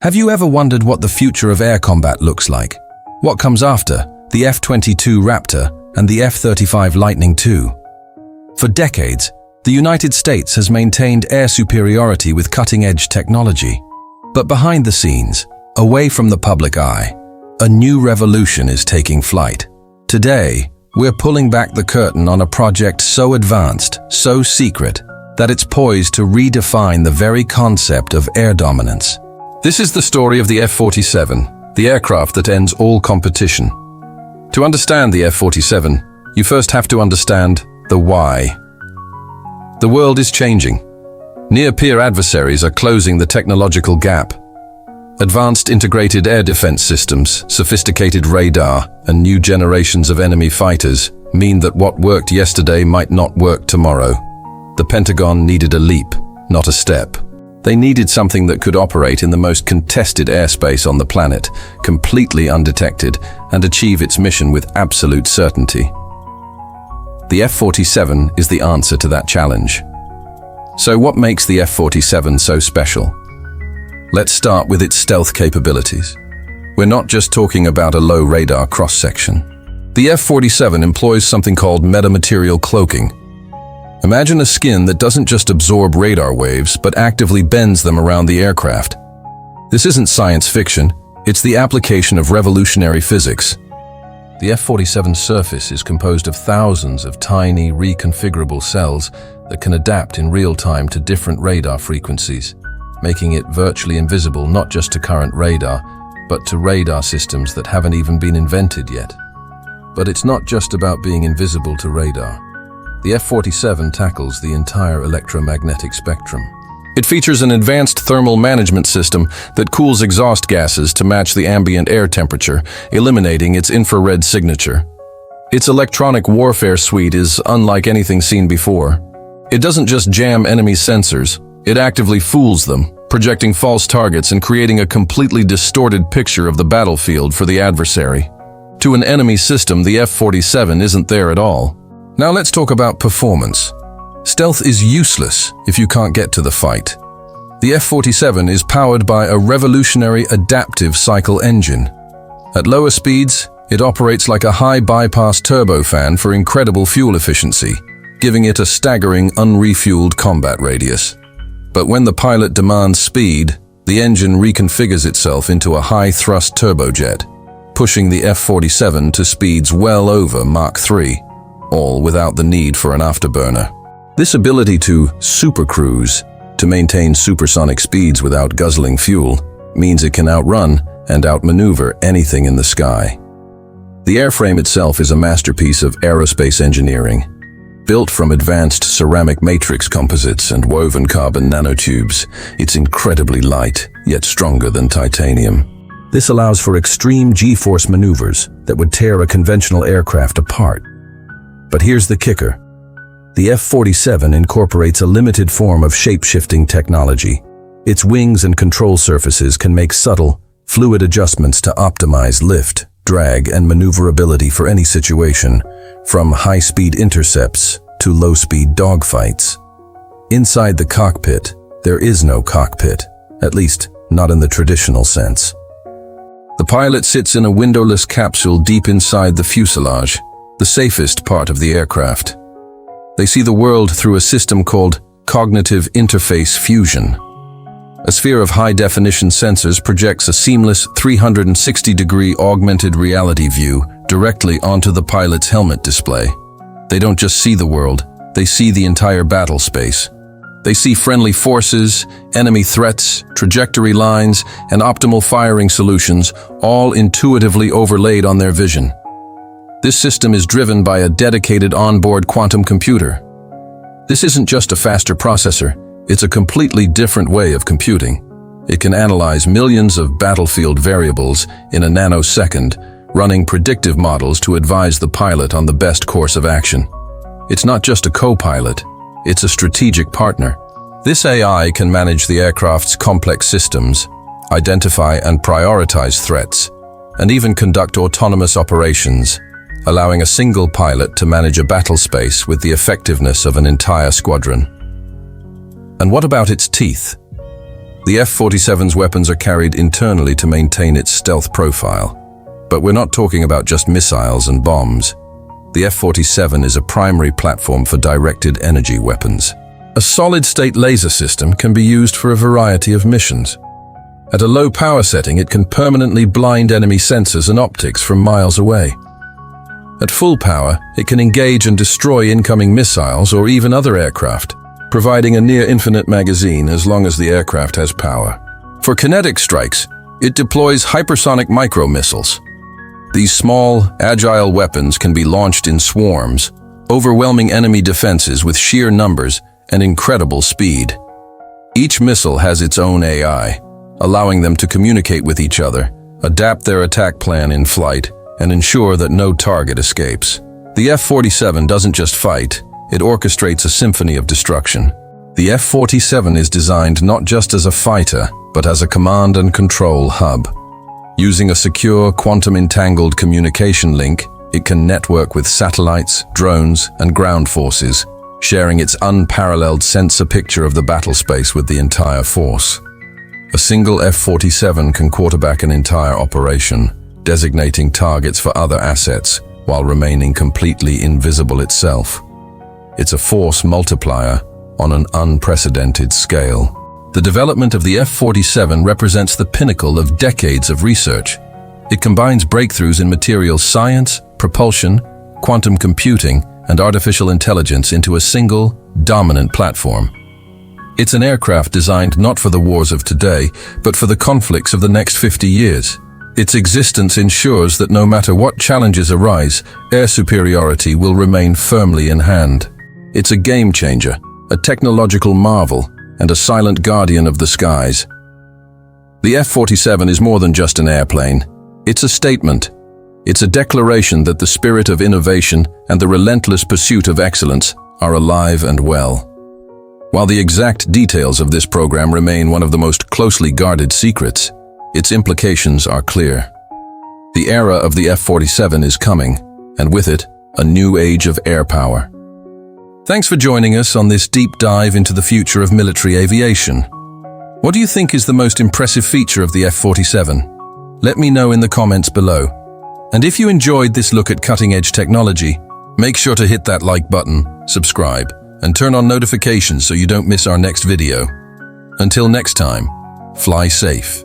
Have you ever wondered what the future of air combat looks like? What comes after the F-22 Raptor and the F-35 Lightning II? For decades, the United States has maintained air superiority with cutting-edge technology. But behind the scenes, away from the public eye, a new revolution is taking flight. Today, we're pulling back the curtain on a project so advanced, so secret, that it's poised to redefine the very concept of air dominance. This is the story of the F-47, the aircraft that ends all competition. To understand the F-47, you first have to understand the why. The world is changing. Near-peer adversaries are closing the technological gap. Advanced integrated air defense systems, sophisticated radar, and new generations of enemy fighters mean that what worked yesterday might not work tomorrow. The Pentagon needed a leap, not a step. They needed something that could operate in the most contested airspace on the planet, completely undetected, and achieve its mission with absolute certainty. The F-47 is the answer to that challenge. So what makes the F-47 so special? Let's start with its stealth capabilities. We're not just talking about a low radar cross-section. The F-47 employs something called metamaterial cloaking. Imagine a skin that doesn't just absorb radar waves, but actively bends them around the aircraft. This isn't science fiction, it's the application of revolutionary physics. The F-47's surface is composed of thousands of tiny, reconfigurable cells that can adapt in real time to different radar frequencies, making it virtually invisible not just to current radar, but to radar systems that haven't even been invented yet. But it's not just about being invisible to radar. The F-47 tackles the entire electromagnetic spectrum. It features an advanced thermal management system that cools exhaust gases to match the ambient air temperature, eliminating its infrared signature. Its electronic warfare suite is unlike anything seen before. It doesn't just jam enemy sensors, it actively fools them, projecting false targets and creating a completely distorted picture of the battlefield for the adversary. To an enemy system, the F-47 isn't there at all. Now let's talk about performance. Stealth is useless if you can't get to the fight. The F-47 is powered by a revolutionary adaptive cycle engine. At lower speeds, it operates like a high-bypass turbofan for incredible fuel efficiency, giving it a staggering unrefueled combat radius. But when the pilot demands speed, the engine reconfigures itself into a high-thrust turbojet, pushing the F-47 to speeds well over Mach 3, all without the need for an afterburner. This ability to supercruise, to maintain supersonic speeds without guzzling fuel, means it can outrun and outmaneuver anything in the sky. The airframe itself is a masterpiece of aerospace engineering. Built from advanced ceramic matrix composites and woven carbon nanotubes, it's incredibly light, yet stronger than titanium. This allows for extreme G-force maneuvers that would tear a conventional aircraft apart. But here's the kicker. The F-47 incorporates a limited form of shape-shifting technology. Its wings and control surfaces can make subtle, fluid adjustments to optimize lift, drag, and maneuverability for any situation, from high-speed intercepts to low-speed dogfights. Inside the cockpit, there is no cockpit, at least not in the traditional sense. The pilot sits in a windowless capsule deep inside the fuselage, the safest part of the aircraft. They see the world through a system called cognitive interface fusion. A sphere of high-definition sensors projects a seamless 360-degree augmented reality view directly onto the pilot's helmet display. They don't just see the world, they see the entire battle space. They see friendly forces, enemy threats, trajectory lines, and optimal firing solutions, all intuitively overlaid on their vision. This system is driven by a dedicated onboard quantum computer. This isn't just a faster processor, it's a completely different way of computing. It can analyze millions of battlefield variables in a nanosecond, running predictive models to advise the pilot on the best course of action. It's not just a co-pilot, it's a strategic partner. This AI can manage the aircraft's complex systems, identify and prioritize threats, and even conduct autonomous operations, allowing a single pilot to manage a battle space with the effectiveness of an entire squadron. And what about its teeth? The F-47's weapons are carried internally to maintain its stealth profile. But we're not talking about just missiles and bombs. The F-47 is a primary platform for directed energy weapons. A solid-state laser system can be used for a variety of missions. At a low power setting, it can permanently blind enemy sensors and optics from miles away. At full power, it can engage and destroy incoming missiles or even other aircraft, providing a near-infinite magazine as long as the aircraft has power. For kinetic strikes, it deploys hypersonic micro-missiles. These small, agile weapons can be launched in swarms, overwhelming enemy defenses with sheer numbers and incredible speed. Each missile has its own AI, allowing them to communicate with each other, adapt their attack plan in flight, and ensure that no target escapes. The F-47 doesn't just fight, it orchestrates a symphony of destruction. The F-47 is designed not just as a fighter, but as a command and control hub. Using a secure, quantum-entangled communication link, it can network with satellites, drones, and ground forces, sharing its unparalleled sensor picture of the battle space with the entire force. A single F-47 can quarterback an entire operation, designating targets for other assets while remaining completely invisible itself. It's a force multiplier on an unprecedented scale. The development of the F-47 represents the pinnacle of decades of research. It combines breakthroughs in materials science, propulsion, quantum computing, and artificial intelligence into a single, dominant platform. It's an aircraft designed not for the wars of today, but for the conflicts of the next 50 years. Its existence ensures that no matter what challenges arise, air superiority will remain firmly in hand. It's a game changer, a technological marvel, and a silent guardian of the skies. The F-47 is more than just an airplane. It's a statement. It's a declaration that the spirit of innovation and the relentless pursuit of excellence are alive and well. While the exact details of this program remain one of the most closely guarded secrets, its implications are clear. The era of the F-47 is coming, and with it, a new age of air power. Thanks for joining us on this deep dive into the future of military aviation. What do you think is the most impressive feature of the F-47? Let me know in the comments below. And if you enjoyed this look at cutting-edge technology, make sure to hit that like button, subscribe, and turn on notifications so you don't miss our next video. Until next time, fly safe.